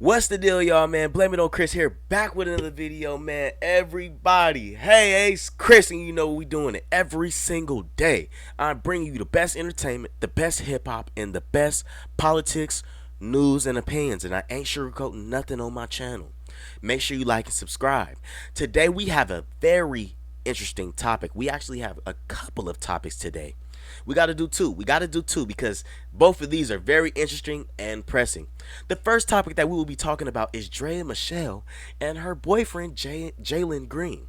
What's the deal, y'all, man? Blame It on Chris here, back with another video, man. Everybody, hey, it's Chris, and you know we doing it every single day. I'm bringing you the best entertainment, the best hip-hop, and the best politics, news, and opinions, and I ain't sugarcoating nothing on my channel. Make sure you like and subscribe. Today, we have a very interesting topic. We actually have a couple of topics today. We got to do two. We got to do two because both of these are very interesting and pressing. The first topic that we will be talking about is Draya Michele and her boyfriend Jalen Green.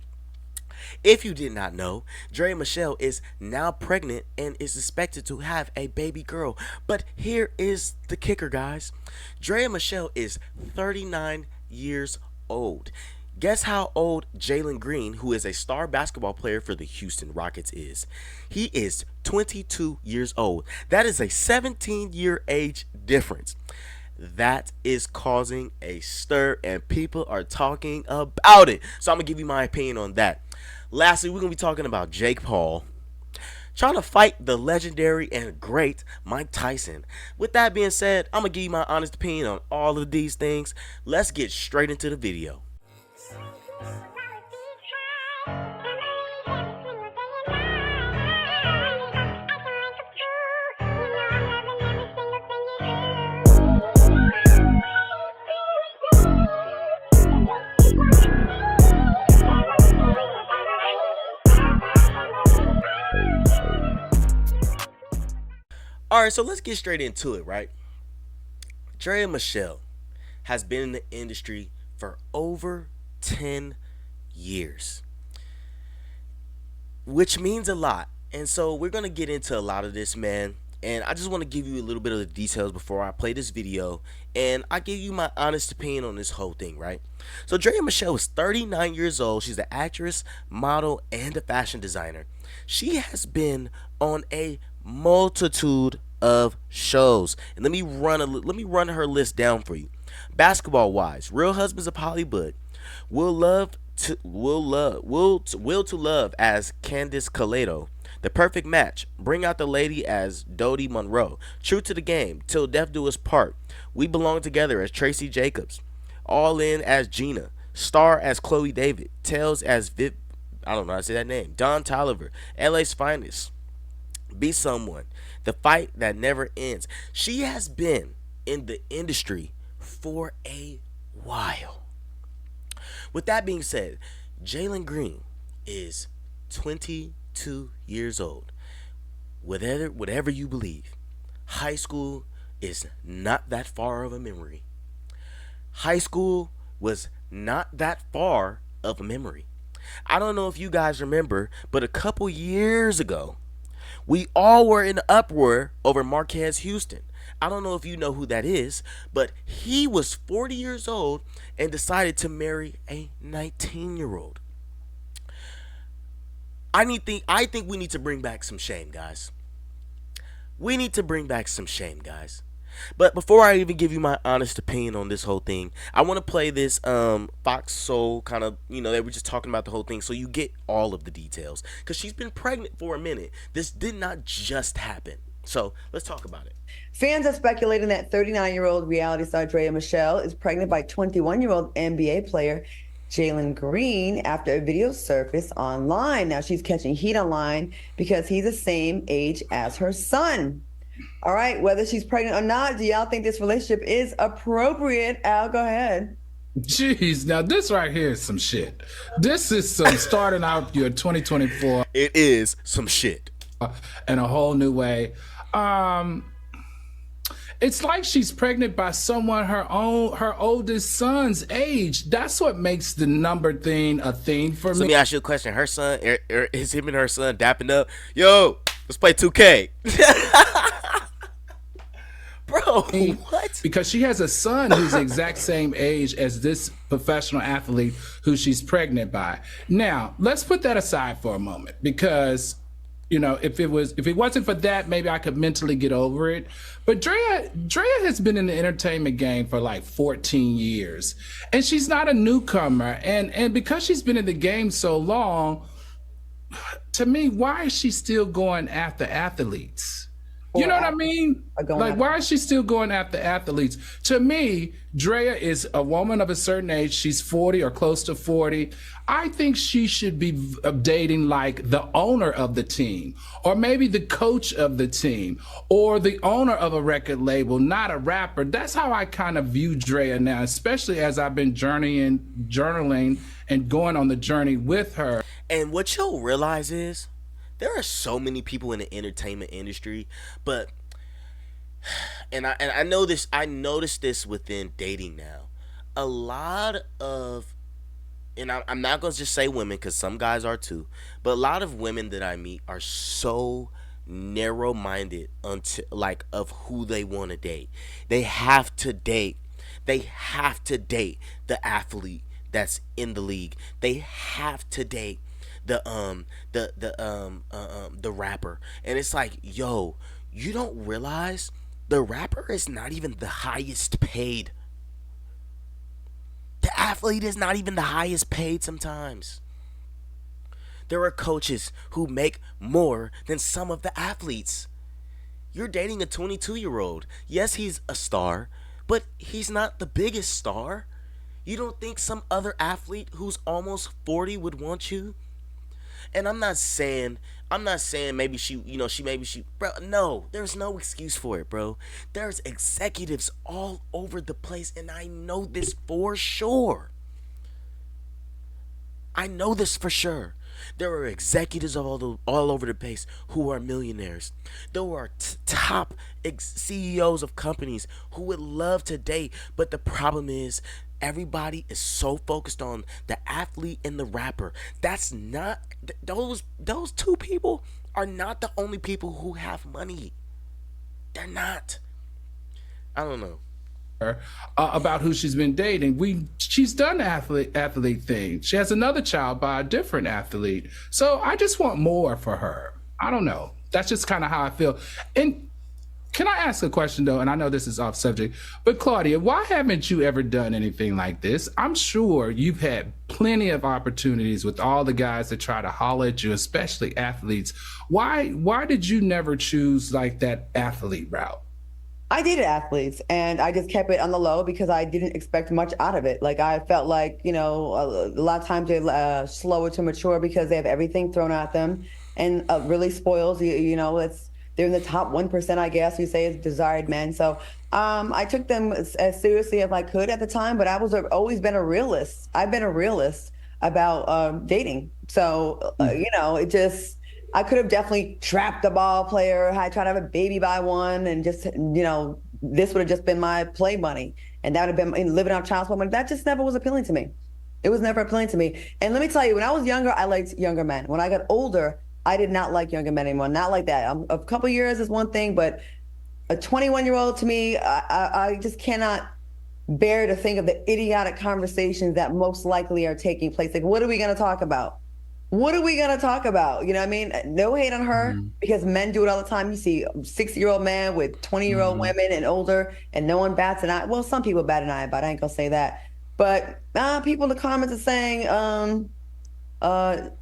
If you did not know, Draya Michele is now pregnant and is expected to have a baby girl. But here is the kicker, guys. Draya Michele is 39 years old. Guess how old Jalen Green, who is a star basketball player for the Houston Rockets, is? He is 22 years old. That is a 17-year age difference. That is causing a stir, and people are talking about it. So I'm going to give you my opinion on that. Lastly, we're going to be talking about Jake Paul trying to fight the legendary and great Mike Tyson. With that being said, I'm going to give you my honest opinion on all of these things. Let's get straight into the video. Alright, so let's get straight into it, right? Draya Michele has been in the industry for over 10 years, which means a lot. And so we're going to get into a lot of this, man. And I just want to give you a little bit of the details before I play this video. And I give you my honest opinion on this whole thing, right? So Draya Michele is 39 years old. She's an actress, model, and a fashion designer. She has been on a multitude of shows. And let me run her list down for you. Basketball Wives, Real Husbands of Hollywood, Will to Love as Candice Caledo, The Perfect Match, Bring Out the Lady as Dodie Monroe, True to the Game, Till Death Do Us Part, We Belong Together as Tracy Jacobs, All In as Gina, Star as Chloe David, Tails as I don't know how to say that name, Don Tolliver, LA's Finest, Be Someone, The Fight That Never Ends. She has been in the industry for a while. With that being said, Jalen Green is 22 years old. Whatever you believe, high school is not that far of a memory. High school was not that far of a memory. I don't know if you guys remember, but a couple years ago, we all were in uproar over Marquez Houston. I don't know if you know who that is, but he was 40 years old and decided to marry a 19-year-old. I think we need to bring back some shame, guys. We need to bring back some shame, guys. But before I even give you my honest opinion on this whole thing, I want to play this Fox Soul kind of, they were just talking about the whole thing so you get all of the details. Because she's been pregnant for a minute. This did not just happen. So let's talk about it. Fans are speculating that 39-year-old reality star Draya Michele is pregnant by 21-year-old NBA player Jalen Green after a video surfaced online. Now she's catching heat online because he's the same age as her son. All right, whether she's pregnant or not, do y'all think this relationship is appropriate? Al, go ahead. Jeez, now this right here is some shit. This is some starting out your 2024. It is some shit. In a whole new way. It's like she's pregnant by someone her oldest son's age. That's what makes the number thing a thing for me. So let me ask you a question. Her son, is him and her son dapping up? Yo, let's play 2K. Bro, what? Because she has a son who's the exact same age as this professional athlete who she's pregnant by. Now, let's put that aside for a moment because, if it wasn't for that, maybe I could mentally get over it. But Draya has been in the entertainment game for like 14 years, and she's not a newcomer. And because she's been in the game so long, to me, why is she still going after athletes? You poor know what I athletes mean? are going Like, after. why is she still going after athletes? To me, Draya is a woman of a certain age. She's 40 or close to 40. I think she should be dating like the owner of the team, or maybe the coach of the team, or the owner of a record label, not a rapper. That's how I kind of view Draya now, especially as I've been journaling and going on the journey with her. And what you'll realize is there are so many people in the entertainment industry, but and I know this. I noticed this within dating now. A lot of, and I'm not gonna just say women because some guys are too, but a lot of women that I meet are so narrow-minded until like of who they want to date. They have to date. They have to date the athlete that's in the league. They have to date the rapper, and it's like, yo, you don't realize the rapper is not even the highest paid. The athlete is not even the highest paid sometimes. There are coaches who make more than some of the athletes. You're dating a 22-year-old. Yes, he's a star, but he's not the biggest star. You don't think some other athlete who's almost 40 would want you? And I'm not saying maybe she bro, no, there's no excuse for it, bro. There's executives all over the place, and I know this for sure. I know this for sure. There are executives all over the place who are millionaires. There are top CEOs of companies who would love to date, but the problem is everybody is so focused on the athlete and the rapper. That's not those two people are not the only people who have money. They're not. I don't know. About who she's been dating. She's done the athlete thing. She has another child by a different athlete. So I just want more for her. I don't know. That's just kind of how I feel. And can I ask a question though? And I know this is off subject, but Claudia, why haven't you ever done anything like this? I'm sure you've had plenty of opportunities with all the guys that try to holler at you, especially athletes. Why did you never choose like that athlete route? I dated athletes and I just kept it on the low because I didn't expect much out of it. Like I felt like, a lot of times they're slower to mature because they have everything thrown at them and really spoils, they're in the top 1%, I guess you say, is desired men. So I took them as seriously as I could at the time, but I was always been a realist. I've been a realist about dating. So, it just, I could have definitely trapped the ball player. I tried to have a baby by one and just, this would have just been my play money. And that would have been living out child support money. That just never was appealing to me. It was never appealing to me. And let me tell you, when I was younger, I liked younger men. When I got older, I did not like younger men anymore. Not like that. A couple years is one thing, but a 21-year-old to me, I just cannot bear to think of the idiotic conversations that most likely are taking place. Like, what are we going to talk about? What are we going to talk about? You know what I mean? No hate on her because men do it all the time. You see a 60-year-old man with 20-year-old women and older, and no one bats an eye. Well, some people bat an eye, but I ain't going to say that. But people in the comments are saying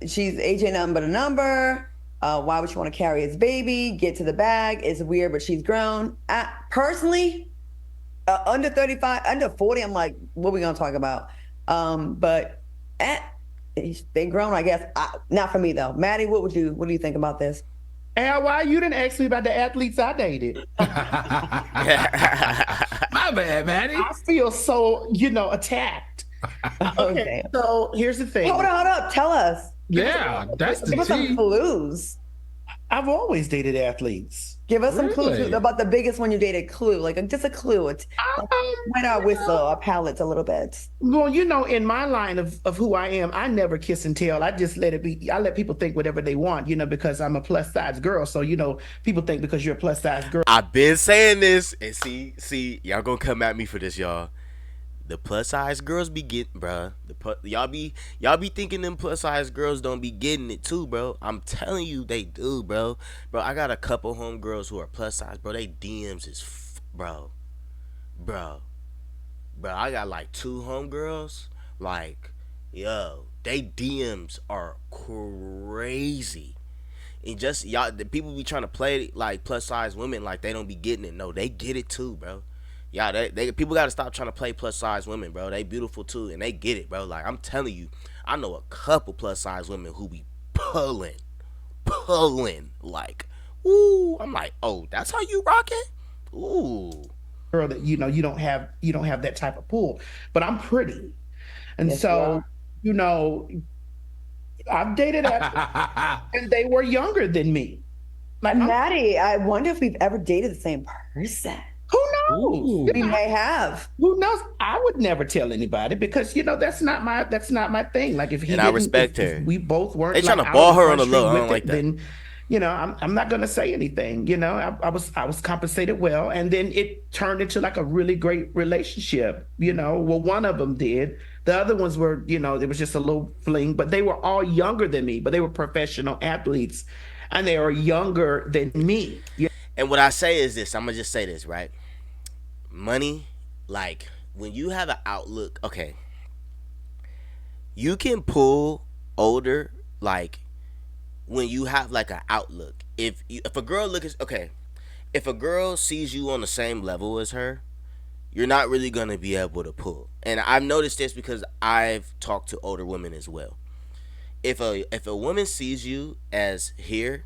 she's age ain't nothing but a number. Why would she want to carry his baby? Get to the bag. It's weird, but she's grown. Personally, under 35, under 40, I'm like, what are we going to talk about? But they grown, I guess. Not for me though. Maddie, what do you think about this? And why you didn't ask me about the athletes I dated? My bad, Maddie. I feel so, attacked. Okay, so here's the thing. Hold up. Tell us. Yeah, that's the Give us some clues. I've always dated athletes. Give us some clues Really? about the biggest one you dated. Clue, like just a clue. It's wet our whistle, our palates a little bit. Well, in my line of who I am, I never kiss and tell. I just let it be. I let people think whatever they want, because I'm a plus size girl. So, people think because you're a plus size girl. I've been saying this, and see, y'all gonna come at me for this, y'all. The plus size girls be getting, bruh. Y'all be thinking them plus size girls don't be getting it too, bro. I'm telling you, they do, bro. Bro, I got a couple homegirls who are plus size, bro. They DMs is, bro. I got like two homegirls, like, yo, they DMs are crazy. And just y'all, the people be trying to play like plus size women like they don't be getting it. No, they get it too, bro. Yeah, they people gotta stop trying to play plus size women, bro. They beautiful too, and they get it, bro. Like I'm telling you, I know a couple plus size women who be pulling, like, ooh. I'm like, oh, that's how you rocking, ooh. Girl, that you don't have that type of pull. But I'm pretty, and Yes, you so are. you know I've dated athletes, and they were younger than me. Like Maddie, I wonder if we've ever dated the same person. who knows? Ooh. We may have. Who knows? I would never tell anybody because that's not my thing. Like if he And I didn't, respect if her. we both weren't They like trying to out ball in her on Front the Street low. I with don't like it, that. then I'm not gonna say anything. I was compensated well, and then it turned into like a really great relationship. Well, one of them did. The other ones were, it was just a little fling, but they were all younger than me, but they were professional athletes, and they were younger than me. And what I say is this. I'm gonna just say this, right? Money, like when you have an outlook, okay, you can pull older, like when you have like an outlook. If a girl looks okay, if a girl sees you on the same level as her, you're not really gonna be able to pull. And I've noticed this because I've talked to older women as well. If a woman sees you as here,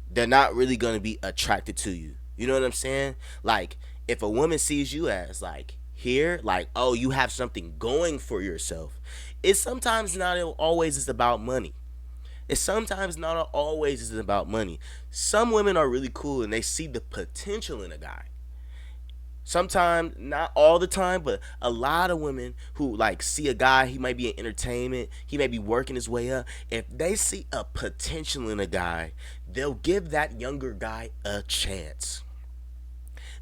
they're not really gonna be attracted to you. You know what I'm saying? Like if a woman sees you as like here, like oh you have something going for yourself, it's sometimes not always is about money. It's sometimes not always is about money. Some women are really cool and they see the potential in a guy. Sometimes, not all the time, but a lot of women who like see a guy, he might be in entertainment, he may be working his way up. If they see a potential in a guy, they'll give that younger guy a chance.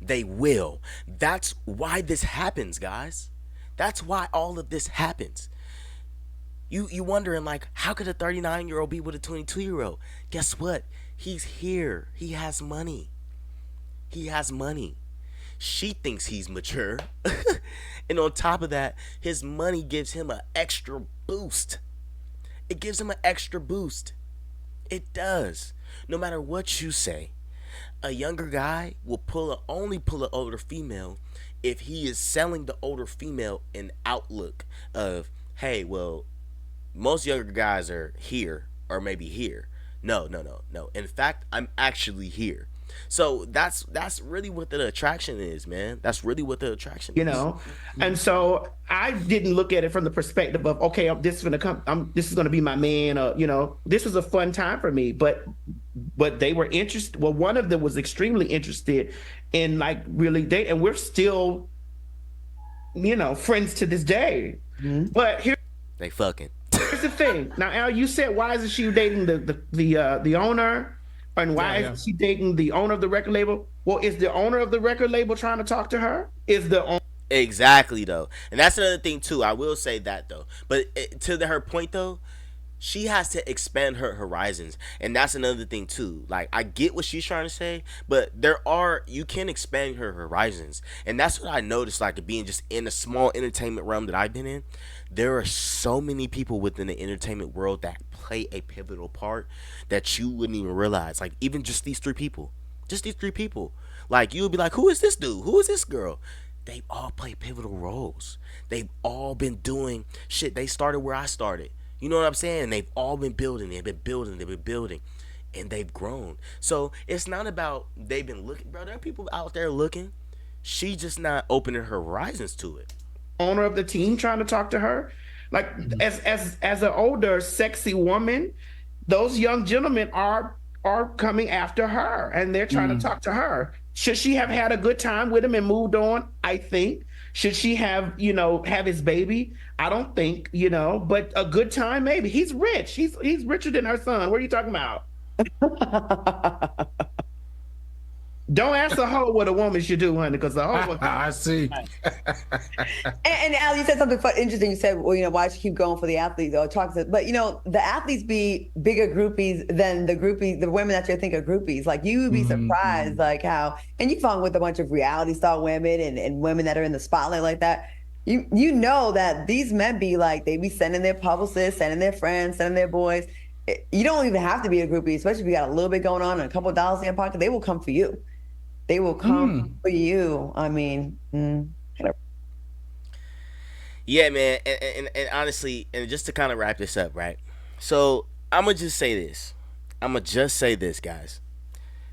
They will. That's why this happens, guys. That's why all of this happens. You wondering like how could a 39-year-old be with a 22-year-old? Guess what? He's here. He has money. He has money. She thinks he's mature. And on top of that, his money gives him an extra boost. It gives him an extra boost. It does. No matter what you say, a younger guy will only pull an older female if he is selling the older female an outlook of, hey, well, most younger guys are here or maybe here. No, no, no, no. In fact, I'm actually here. So that's really what the attraction is, man. That's really what the attraction you is. know and so I didn't look at it from the perspective of, okay, this is going to come, this is going to be my man, or this was a fun time for me, but they were interested. Well, one of them was extremely interested in like really date, and we're still friends to this day. But They fucking. here's the thing. Now, Al, you said, why isn't she dating the owner, and why Yeah, yeah. isn't she dating the owner of the record label? Well, is the owner of the record label trying to talk to her? Is the owner Exactly though, and that's another thing too. I will say that though, but her point though, she has to expand her horizons, and that's another thing too. Like I get what she's trying to say, but you can expand her horizons, and that's what I noticed. Like being just in a small entertainment realm that I've been in, there are so many people within the entertainment world that play a pivotal part that you wouldn't even realize. Like even just these three people. Like you would be like, who is this dude? Who is this girl? They all play pivotal roles. They've all been doing shit. They started where I started. You know what I'm saying? They've all been building. They've been building, and they've grown. So it's not about they've been looking, bro. There are people out there looking. She just not opening her horizons to it. owner of the team trying to talk to her? Like as an older sexy woman, those young gentlemen are coming after her, and they're trying to talk to her. Should she have had a good time with him and moved on? I think. Should she have his baby? I don't think, but a good time maybe. He's rich. He's richer than her son. What are you talking about? Don't ask a hoe what a woman should do, honey, because the hoe. I see. And Al, you said something interesting. You said, well, why should keep going for the athletes or talk to, but the athletes be bigger groupies than the women that you think are groupies. Like you would be surprised, like how, and you found with a bunch of reality star women and women that are in the spotlight like that. You know that these men be like, they be sending their publicists, sending their friends, sending their boys. You don't even have to be a groupie, especially if you got a little bit going on and a couple of dollars in your pocket. They will come for you. They will come for you. I mean, Yeah, man. And honestly, and just to kind of wrap this up, right? So I'm gonna just say this. I'm gonna just say this, guys.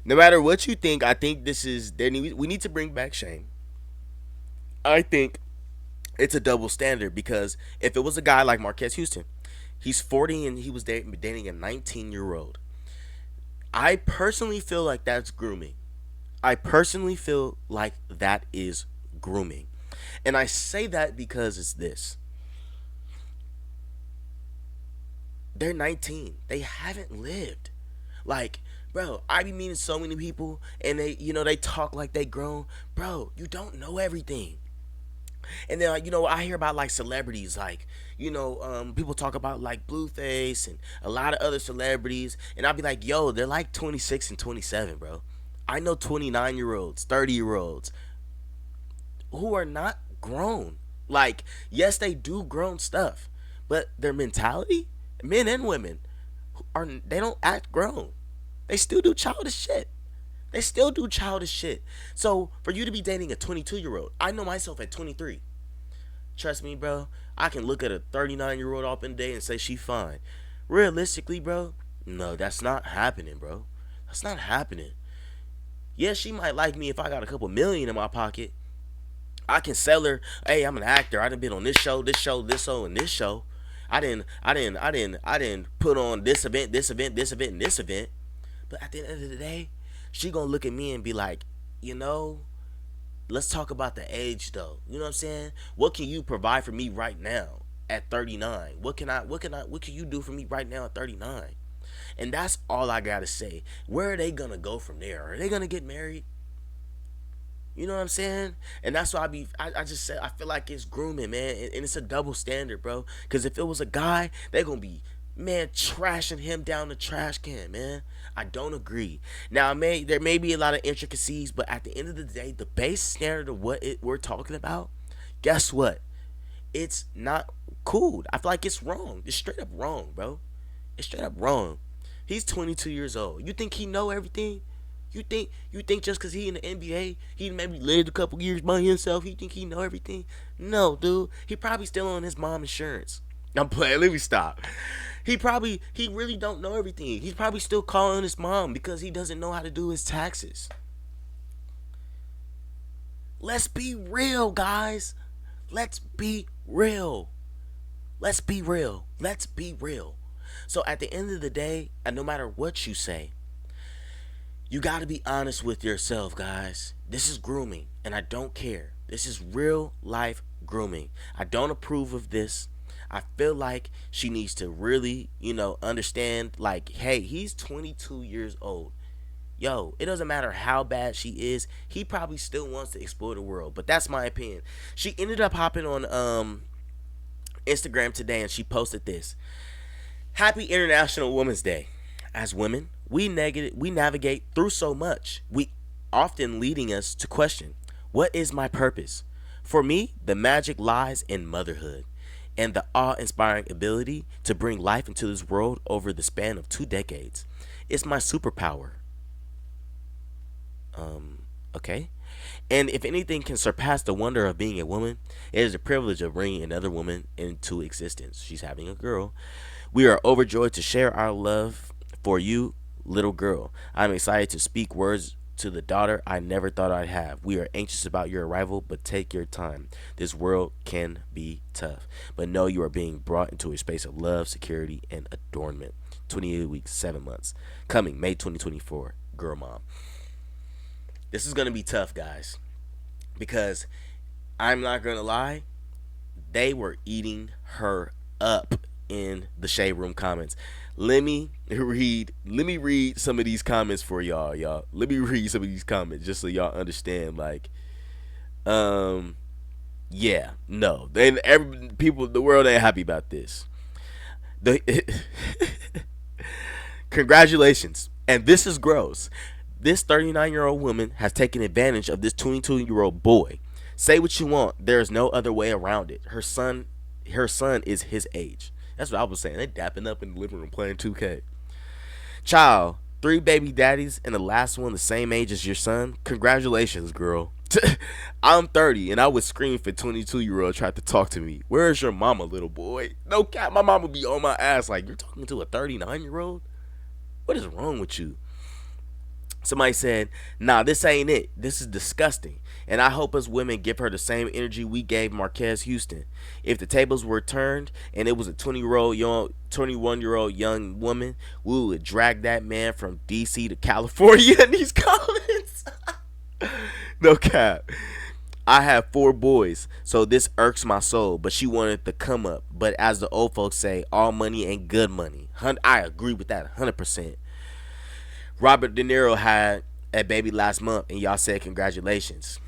No matter what you think, I think this is we need to bring back shame. I think it's a double standard because if it was a guy like Marquez Houston, he's 40 and he was dating a 19-year-old. I personally feel like that's grooming. I personally feel like that is grooming. And I say that because it's this. They're 19. They haven't lived. Like, bro, I be meeting so many people and they talk like they grown. Bro, you don't know everything. And then, like, I hear about like celebrities, like, people talk about like Blueface and a lot of other celebrities, and I'll be like, yo, they're like 26 and 27, bro. I know 29-year-olds, 30-year-olds who are not grown. Like, yes, they do grown stuff, but their mentality, men and women, they don't act grown. They still do childish shit. They still do childish shit. So for you to be dating a 22-year-old, I know myself at 23. Trust me, bro. I can look at a 39-year-old up in day and say she fine. Realistically, bro, no, that's not happening, bro. That's not happening. Yeah, she might like me if I got a couple million in my pocket. I can sell her. Hey, I'm an actor. I done been on this show, and this show. I didn't put on this event, and this event. But at the end of the day, she gonna look at me and be like, let's talk about the age though. You know what I'm saying? What can you provide for me right now at 39? What can you do for me right now at 39? And that's all I gotta say. Where are they gonna go from there? Are they gonna get married? You know what I'm saying? And that's why I just said I feel like it's grooming, man, and it's a double standard, bro. Because if it was a guy, they're gonna be, man, trashing him down the trash can, man. I don't agree. Now, there may be a lot of intricacies, but at the end of the day, the base standard of what we're talking about, guess what? It's not cool. I feel like it's wrong. It's straight up wrong, bro. It's straight up wrong. He's 22 years old. You think he know everything? You think just because he in the NBA, he maybe lived a couple years by himself, he think he know everything? No, dude. He probably still on his mom insurance. I'm playing. Let me stop. He really don't know everything. He's probably still calling his mom because he doesn't know how to do his taxes. Let's be real, guys. Let's be real. Let's be real. Let's be real. So at the end of the day, and no matter what you say, you got to be honest with yourself, guys. This is grooming, and I don't care. This is real life grooming. I don't approve of this. I feel like she needs to really, understand, like, hey, he's 22 years old. Yo, it doesn't matter how bad she is. He probably still wants to explore the world, but that's my opinion. She ended up hopping on Instagram today, and she posted this. Happy International Women's Day. As women, we navigate through so much, we often leading us to question, what is my purpose? For me, the magic lies in motherhood and the awe-inspiring ability to bring life into this world over the span of 2 decades. It's my superpower. Okay. And if anything can surpass the wonder of being a woman, it is the privilege of bringing another woman into existence. She's having a girl. We are overjoyed to share our love for you, little girl. I'm excited to speak words to the daughter I never thought I'd have. We are anxious about your arrival, but take your time. This world can be tough, but know you are being brought into a space of love, security, and adornment. 28 weeks, 7 months. Coming May 2024. Girl mom. This is going to be tough, guys, because I'm not going to lie. They were eating her up in the Shade Room comments. Let me read some of these comments for y'all. Let me read some of these comments just so y'all understand. Like, yeah, no. Then the world ain't happy about this. Congratulations. And this is gross. This 39-year-old woman has taken advantage of this 22-year-old boy. Say what you want. There is no other way around it. Her son is his age. That's what I was saying. They dapping up in the living room playing 2K. Child, 3 baby daddies and the last one the same age as your son. Congratulations, girl. I'm 30 and I would scream if a 22-year-old tried to talk to me. Where's your mama, little boy? No cap, my mama be on my ass like, you're talking to a 39-year-old? What is wrong with you? Somebody said, nah, this ain't it. This is disgusting. And I hope us women give her the same energy we gave Marquez Houston. If the tables were turned and it was a 21-year-old young woman, we would drag that man from DC to California in these comments. No cap. I have 4 boys, so this irks my soul, but she wanted to come up. But as the old folks say, all money ain't good money. I agree with that 100%. Robert De Niro had a baby last month, and y'all said congratulations.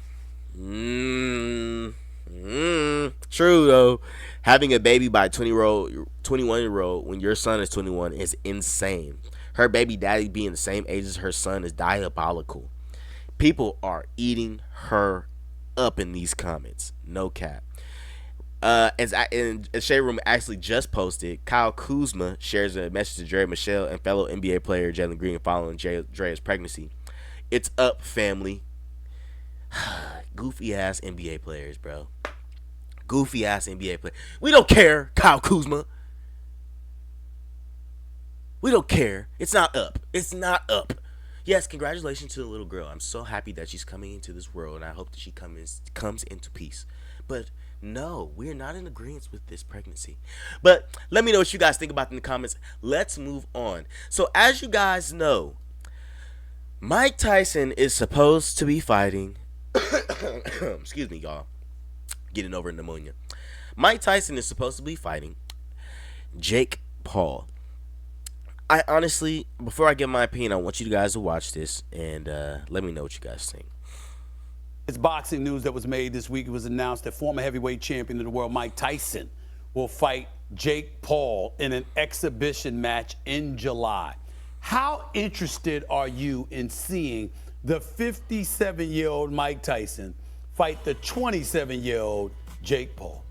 True though. Having a baby by a 21-year-old when your son is 21 is insane. Her baby daddy being the same age as her son is diabolical. People are eating her up in these comments. No cap. As Shade Room actually just posted, Kyle Kuzma shares a message to Draya Michele and fellow NBA player Jalen Green following Draya's pregnancy. It's up, family. Goofy ass NBA players, bro. Goofy ass NBA players. We don't care, Kyle Kuzma. We don't care. It's not up. It's not up. Yes, congratulations to the little girl. I'm so happy that she's coming into this world, and I hope that she comes into peace. But no, we're not in agreement with this pregnancy. But let me know what you guys think about it in the comments. Let's move on. So as you guys know, Mike Tyson is supposed to be fighting. Excuse me, y'all. Getting over pneumonia. Mike Tyson is supposed to be fighting Jake Paul. I honestly, before I give my opinion, I want you guys to watch this and let me know what you guys think. It's boxing news that was made this week. It was announced that former heavyweight champion of the world, Mike Tyson, will fight Jake Paul in an exhibition match in July. How interested are you in seeing the 57-year-old Mike Tyson fight the 27-year-old Jake Paul?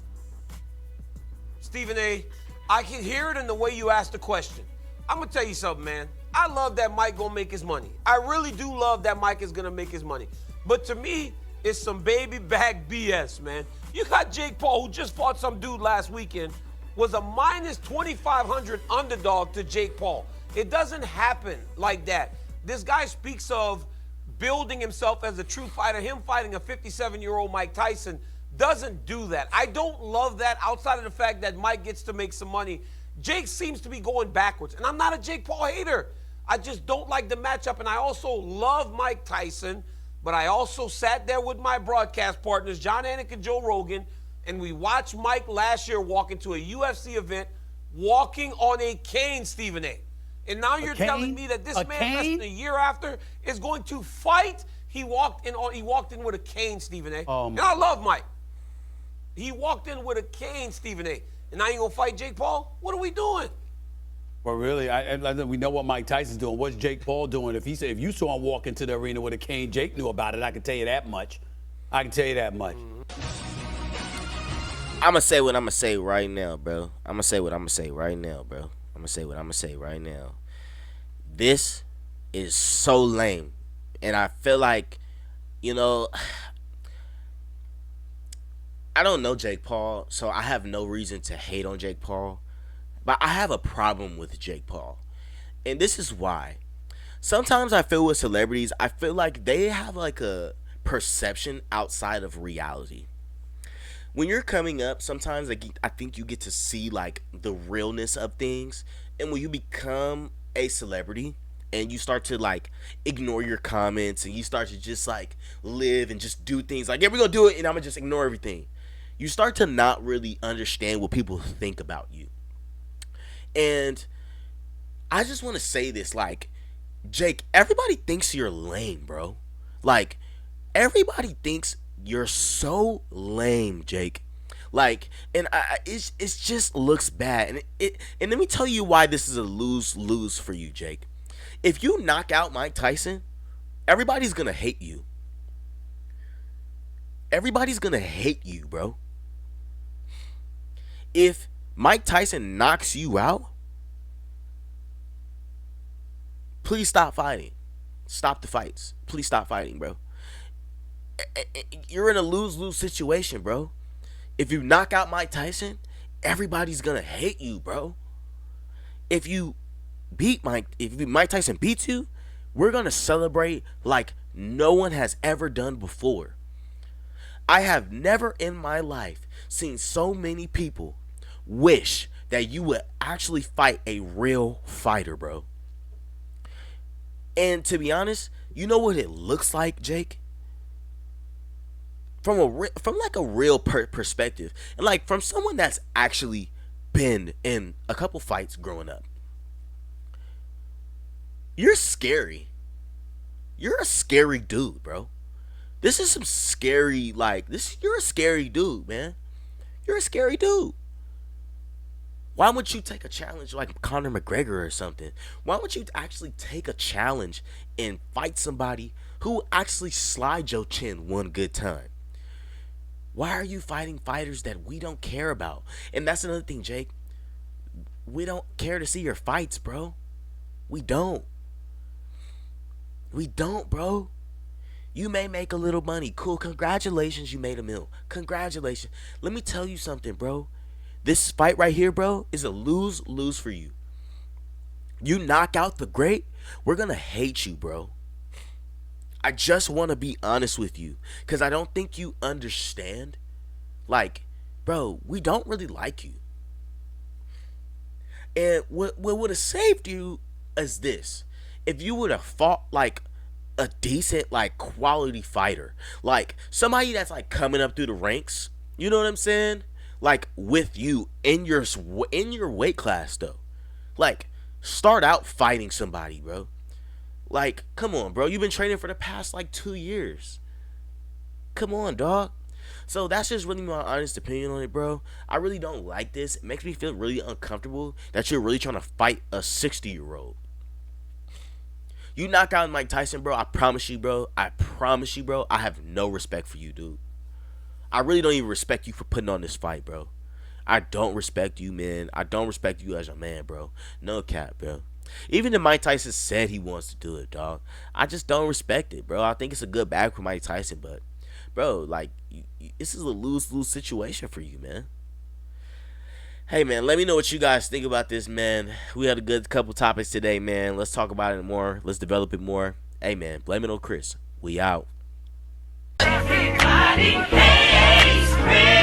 Stephen A., I can hear it in the way you asked the question. I'm going to tell you something, man. I love that Mike going to make his money. I really do love that Mike is going to make his money. But to me, it's some baby back BS, man. You got Jake Paul, who just fought some dude last weekend, was a minus 2,500 underdog to Jake Paul. It doesn't happen like that. This guy speaks of building himself as a true fighter. Him fighting a 57-year-old Mike Tyson doesn't do that. I don't love that outside of the fact that Mike gets to make some money. Jake seems to be going backwards. And I'm not a Jake Paul hater. I just don't like the matchup. And I also love Mike Tyson. But I also sat there with my broadcast partners, John Anik and Joe Rogan, and we watched Mike last year walk into a UFC event walking on a cane, Stephen A. And now you're telling me that this man, less than a year after, is going to fight? He walked in with a cane, Stephen A. And I love Mike. He walked in with a cane, Stephen A. And now you're going to fight Jake Paul? What are we doing? Well, really, we know what Mike Tyson's doing. What's Jake Paul doing? If you saw him walk into the arena with a cane, Jake knew about it. I can tell you that much. I'm going to say what I'm going to say right now, bro. This is so lame. And I feel like, I don't know Jake Paul, so I have no reason to hate on Jake Paul. But I have a problem with Jake Paul. And this is why. Sometimes I feel with celebrities, I feel like they have like a perception outside of reality. When you're coming up, sometimes I think you get to see like the realness of things. And when you become a celebrity and you start to like ignore your comments and you start to just like live and just do things like, yeah, we're going to do it and I'm going to just ignore everything. You start to not really understand what people think about you. And I just want to say this, like, Jake, everybody thinks you're lame, bro. Like, everybody thinks you're so lame, Jake. Like, and it just looks bad. And let me tell you why this is a lose-lose for you, Jake. If you knock out Mike Tyson, everybody's going to hate you. Everybody's going to hate you, bro. If Mike Tyson knocks you out, Please stop fighting. Stop the fights. Please stop fighting, bro. You're in a lose-lose situation, bro. If you knock out Mike Tyson, everybody's gonna hate you, bro. If Mike Tyson beats you, we're gonna celebrate like no one has ever done before. I have never in my life seen so many people wish that you would actually fight a real fighter, bro. And to be honest, you know what it looks like, Jake? From like a real perspective, and like from someone that's actually been in a couple fights growing up. You're scary. You're a scary dude, bro. This is some scary, you're a scary dude, man. You're a scary dude. Why wouldn't you take a challenge like Conor McGregor or something? Why wouldn't you actually take a challenge and fight somebody who actually slide your chin one good time? Why are you fighting fighters that we don't care about? And that's another thing, Jake. We don't care to see your fights, bro. We don't. We don't, bro. You may make a little money. Cool. Congratulations, you made a meal. Congratulations. Let me tell you something, bro. This fight right here, bro, is a lose-lose for you. You knock out the great, we're going to hate you, bro. I just want to be honest with you because I don't think you understand. Like, bro, we don't really like you. And what would have saved you is this. If you would have fought like a decent, like quality fighter, like somebody that's like coming up through the ranks, you know what I'm saying? Like with you in your weight class though. Like start out fighting somebody, bro. Like, come on, bro. You've been training for the past like 2 years. Come on, dog. So that's just really my honest opinion on it, bro. I really don't like this. It makes me feel really uncomfortable that you're really trying to fight a 60-year-old. You knock out Mike Tyson, bro. I promise you, bro. I have no respect for you, dude. I really don't even respect you for putting on this fight, bro. I don't respect you, man. I don't respect you as a man, bro. No cap, bro. Even if Mike Tyson said he wants to do it, dog, I just don't respect it, bro. I think it's a good bag for Mike Tyson, but, bro, like, this is a lose-lose situation for you, man. Hey, man, let me know what you guys think about this, man. We had a good couple topics today, man. Let's talk about it more. Let's develop it more. Hey, man, blame it on Chris. We out. Everybody hates Chris.